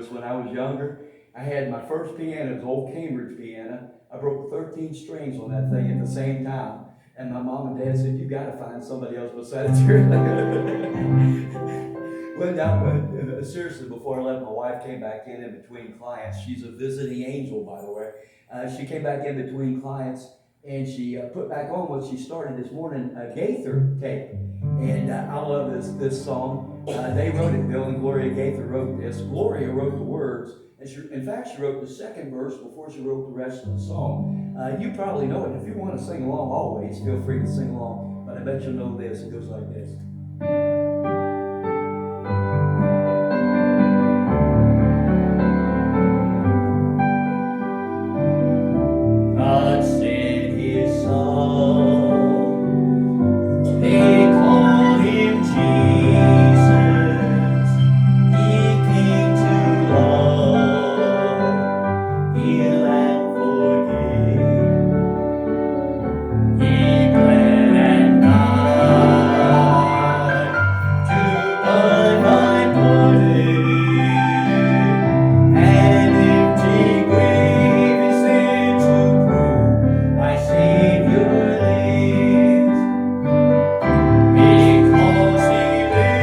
was when I was younger. I had my first piano, it was an old Cambridge piano. I broke 13 strings on that thing at the same time. And my mom and dad said, you got to find somebody else besides her. Seriously, before I left, my wife came back in between clients. She's a visiting angel, by the way. She came back in between clients, and she put back on what she started this morning, a Gaither tape. And I love this song. They wrote it. Bill and Gloria Gaither wrote this. Gloria wrote the words. And in fact, she wrote the second verse before she wrote the rest of the song. You probably know it. If you want to sing along always, feel free to sing along. But I bet you'll know this. It goes like this. God sent his son. They called him Jesus. He came to love, heal and forgive. He bled and died to buy my pardon. An empty grave is there to prove my Savior lives. Because he lives,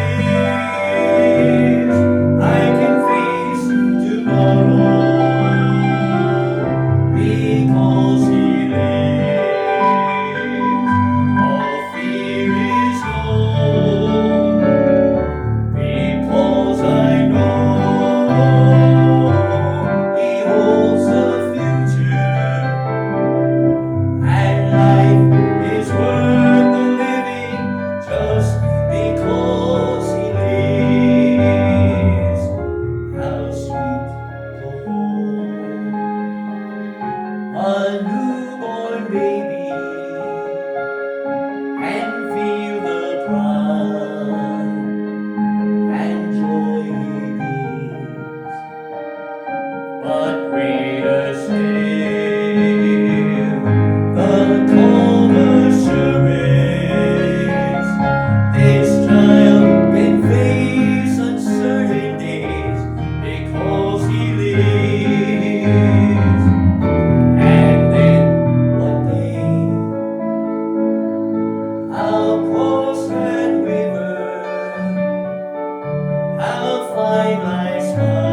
I can face tomorrow. Because he lives, all fear is gone. Because I know he holds the future, and life is worth the living just because he lives. How sweet to hold a newborn baby and feel the pride and joy he gives. But greater still, the calm assurance this child can face uncertain days because he lives. And then one day I'll cross that river, I'll find life's high,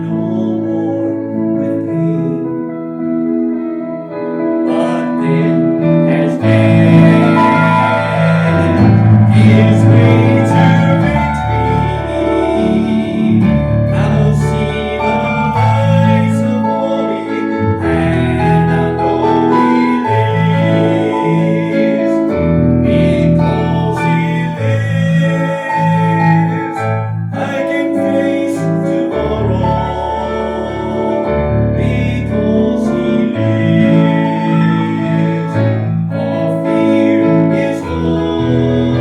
no more with pain. But then, as death gives way to victory, I'll see the lights of glory, and I'll know he lives. Because he lives, I can face tomorrow. Because he lives, all fear is gone.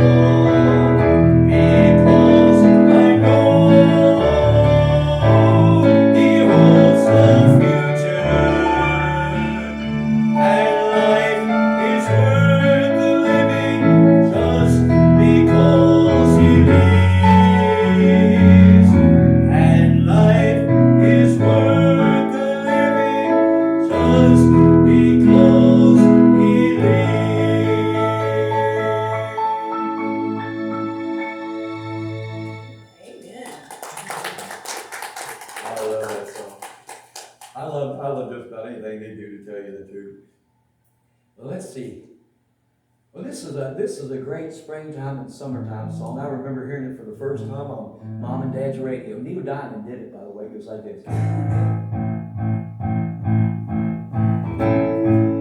Because I know he holds the future, and life is worth the living just because he lives. And life is worth the living just because he lives. Amen. I love that song. I love just about anything they do, to tell you the truth. Well, let's see. Well, this is a great springtime and summertime song. I remember hearing it for the first time on Mom and Dad's radio. Neil Diamond did it, by the way. It goes like this.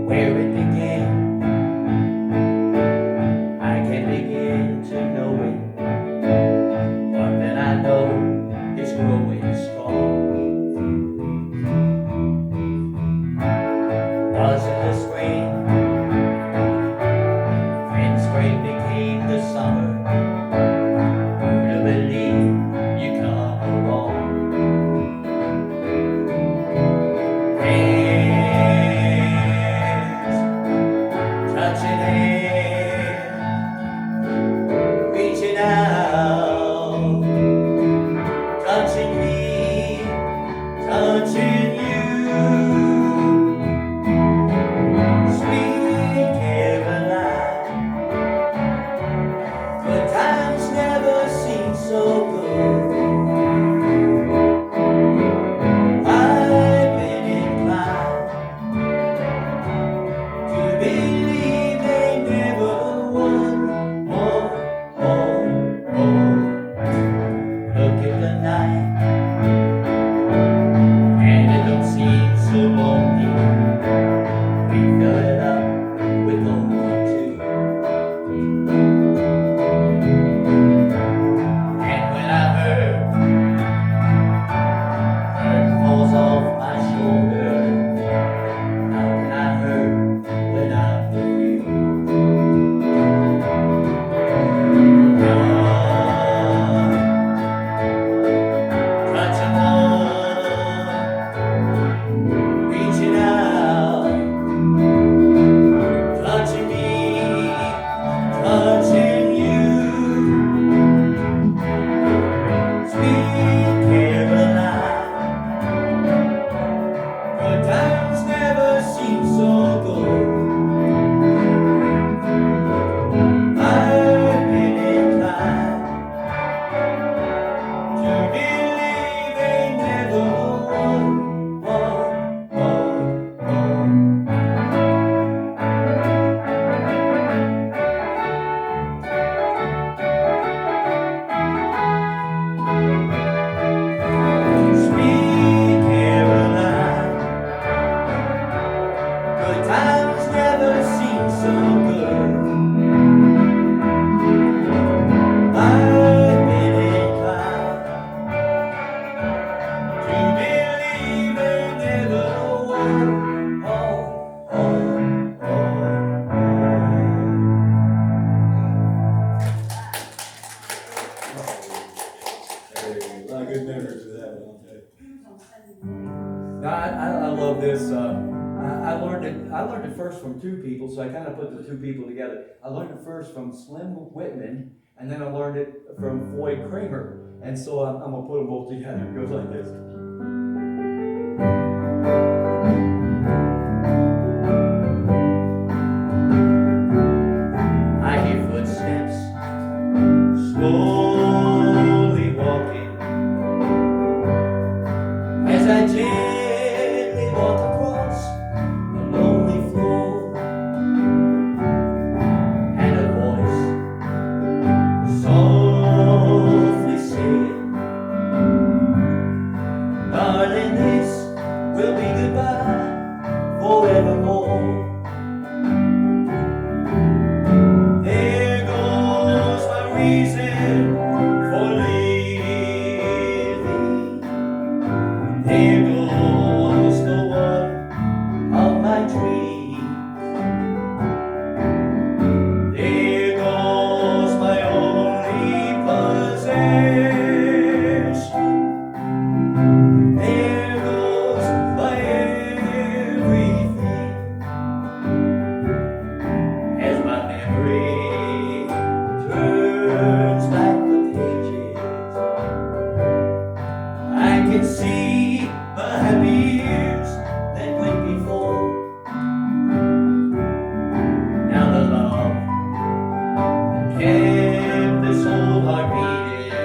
Where it began, I can begin to know it. But then I know it's growing strong. Was in the spring, then spring became the summer. Who'd have believed you come along? Hands touching hands, reaching out, I learned it first from two people, so I kind of put the two people together. I learned it first from Slim Whitman, and then I learned it from Floyd Kramer. And so I'm going to put them both together. It goes like this. I hear footsteps slowly walking as I gently walk across the lonely floor, and a voice softly saying, darling, this will be goodbye forevermore. There goes my reason for living. There goes the one of my dreams. There goes my only possession. There goes my everything. As my memory turns back the pages, I can see the happy years that went before. Now the love that kept this old heart beating,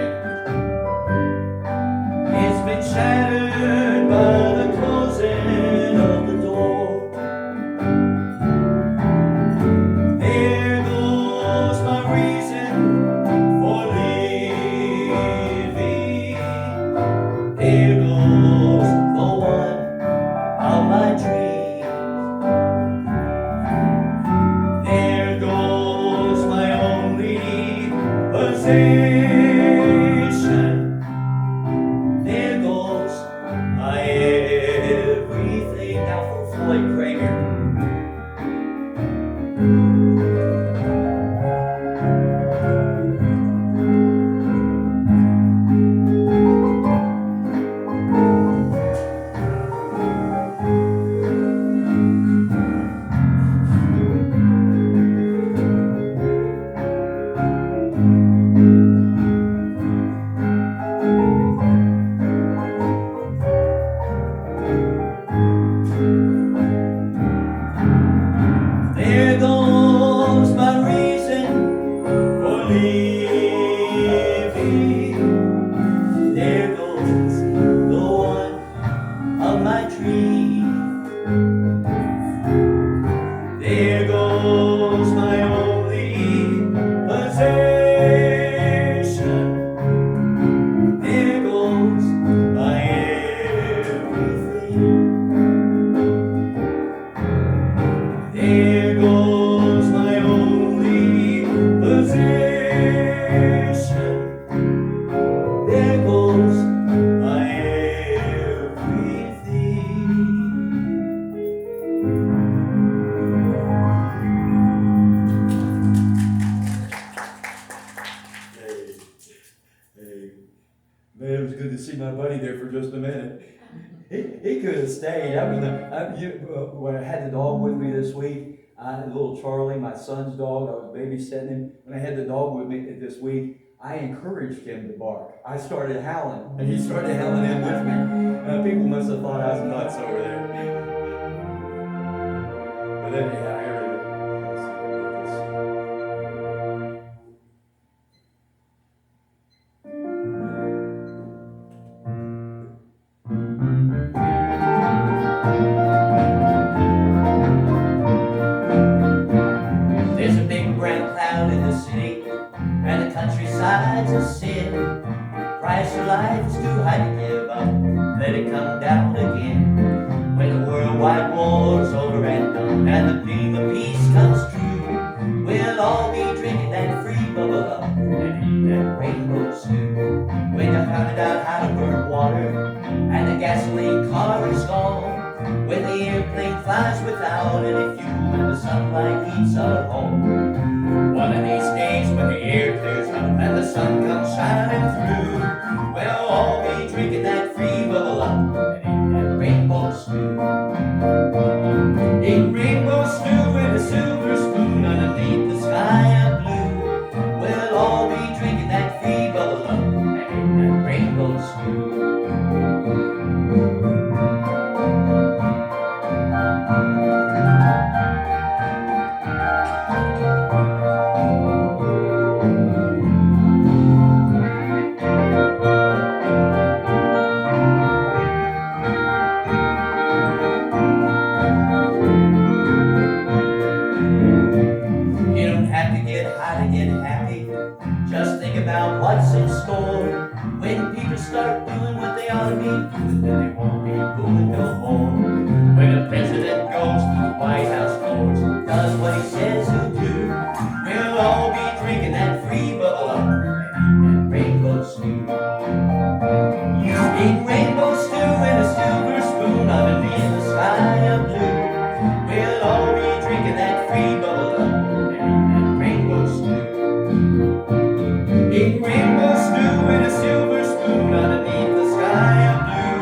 it's been shattered by the closing of the door. There goes my reason for living. There goes the one of my dreams. There goes my only possession. There goes my everything. Now for Floyd Kramer. There goes my reason for living. There goes the one of my dreams. There goes my only possession. There goes my everything. There goes my only possession. There goes my everything. Hey, man, it was good to see my buddy there for just a minute. He could have stayed. When I had the dog with me this week, little Charlie, my son's dog, I was babysitting him. When I had the dog with me this week, I encouraged him to bark. I started howling, and he started howling in with me. People must have thought I was nuts over there. But anyhow, here it is. There's a big brown cloud in the city, and the countryside's a sin. Price of life is too high to give up, let it come down again. When the worldwide war's over and done, and the dream of peace comes true, we'll all be drinking that free bubble up, and eat that rainbow stew. When you found out how to burn water, and the gasoline car is gone, when the airplane flies without any fuel, and the sunlight heats our home. One of these days when the air clears up and the sun comes shining through, we'll all be drinking that free bubble up and eating that rainbow stew. Eating rainbow stew with a silver spoon underneath the sky of blue. We'll all be drinking that free bubble up and eating that rainbow stew. You don't have to get high to get happy. Just think about what's in store. When people start doing what they ought to be doing, then they won't be booing no more. When the president goes to the White House doors, does what he says he'll do, we'll all be drinking that free bubble up and rainbow stew. Eating rainbow stew in a silver spoon underneath the sky of blue. We'll all be drinking that free bubble up and rainbow stew. Eating rainbow stew in a silver spoon underneath the sky of blue.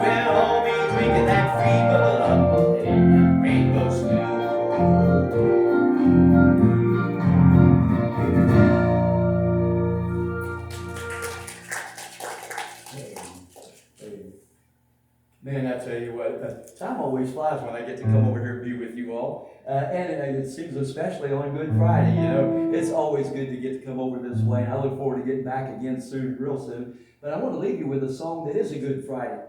We'll all be drinking that free bubble up and rainbow stew. Man, I tell you what, time always flies when I get to come over here and be with you all. And it seems especially on Good Friday, you know. It's always good to get to come over this way, and I look forward to getting back again soon, real soon. But I want to leave you with a song that is a Good Friday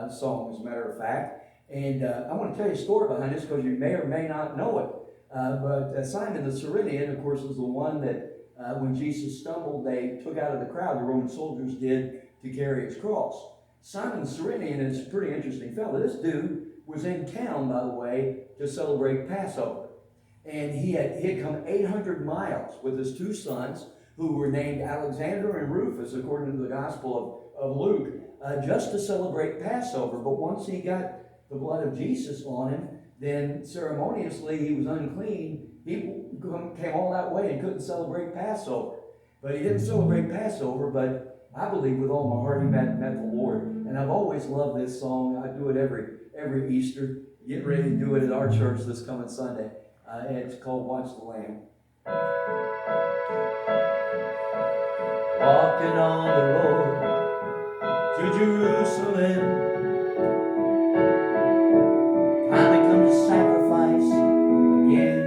song, as a matter of fact. And I want to tell you a story behind this because you may or may not know it. But Simon the Cyrenian, of course, was the one that when Jesus stumbled, they took out of the crowd, the Roman soldiers did, to carry his cross. Simon the Cyrenian is a pretty interesting fellow. This dude was in town, by the way, to celebrate Passover. And he had come 800 miles with his two sons, who were named Alexander and Rufus, according to the Gospel of Luke, just to celebrate Passover. But once he got the blood of Jesus on him, then ceremoniously he was unclean. People came all that way and couldn't celebrate Passover. But he didn't celebrate Passover, but I believe with all my heart he met the Lord. And I've always loved this song. I do it every Easter. Get ready to do it at our church this coming Sunday. And it's called Watch the Lamb. Walking on the road to Jerusalem, time to come to sacrifice again.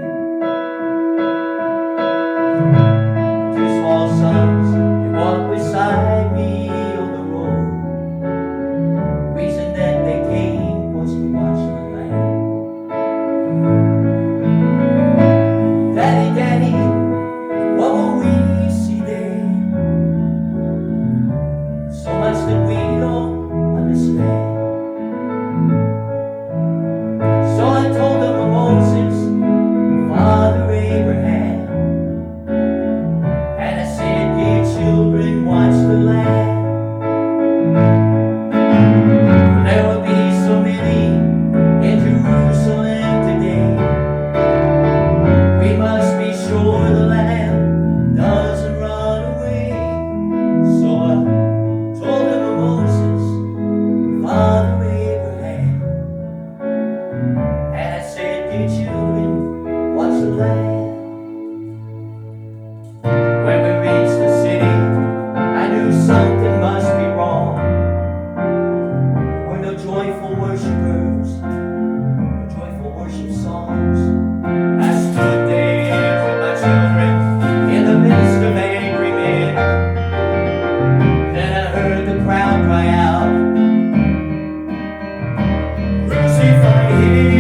Two small sons, they walk beside me on the road. Reason that they came was to watch the lamb. Daddy, Daddy, what will we see there? So much that we don't understand. So I told them of Moses, Father Abraham, and I said, dear children, watch the lamb. For there will be so many in Jerusalem today. We must be sure the lamb doesn't run away. So I told them of Moses, Father Abraham, and I said, dear children, watch the lamb. When we reached the city, I knew something must be wrong. Were no joyful worshipers, no joyful worship songs. I stood there with my children in the midst of angry men. Then I heard the crowd cry out, crucify him.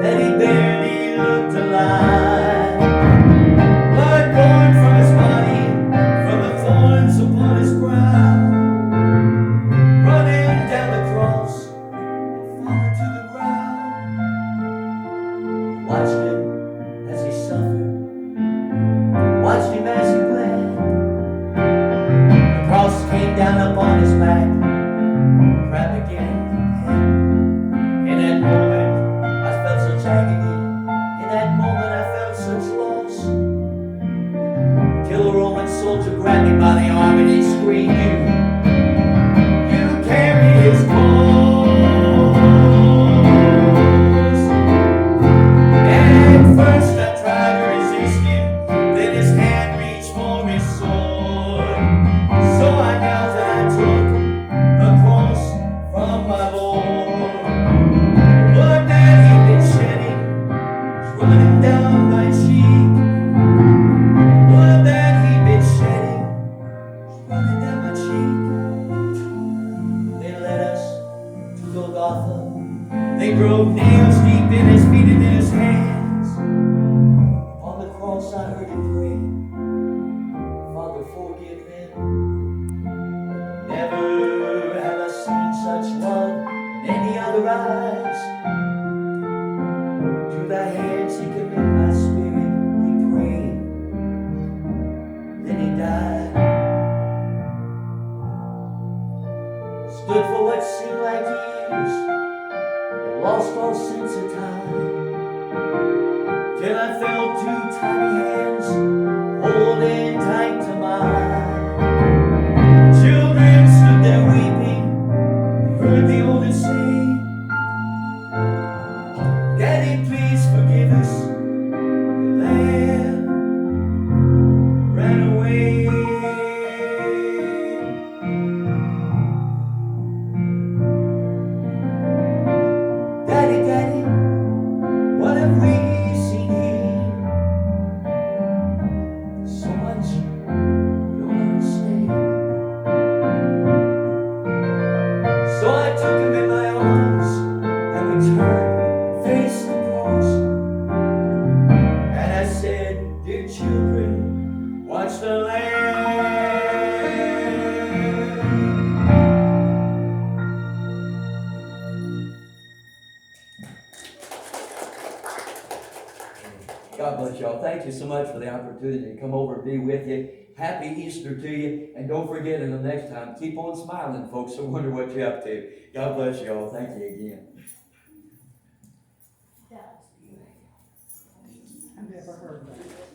that he barely looked alive. Blood pouring from his body, from the thorns upon his brow, running down the cross and falling to the ground. Watched him as he suffered, watched him as he bled. The cross came down upon his back, grabbed again. In that moment, I felt such agony. In that moment, I felt such loss. Till a Roman soldier grabbed me by the arm and he screamed, you carry his cause. And first I tried to resist him, then his hand reached for his sword. So I knelt and I took the cross from my Lord. Blood that he'd been shedding was running down my cheek. Blood that he'd been shedding was running down my cheek. They led us to Golgotha. They drove nails deep in his feet and in his hands. On the cross I heard him pray, Father, forgive them. Never have I seen such love in any other eyes. To thy hands he committed my spirit, he prayed. Then he died. Stood for what seemed like years, and lost all sense of time. Till I felt two tiny hands holding tight to mine. Children stood there weeping, heard the oldest say, Daddy, please forgive us. The lamb ran away. Daddy, Daddy, what have we seen here? So much you don't understand. So I took him in my arms and we turned, faced the cross. And I said, dear children, watch the Lamb. God bless y'all. Thank you so much for the opportunity to come over and be with you. Happy Easter to you. And don't forget, until next time, keep on smiling, folks. I wonder what you're up to. God bless y'all. Thank you again. I've never heard that.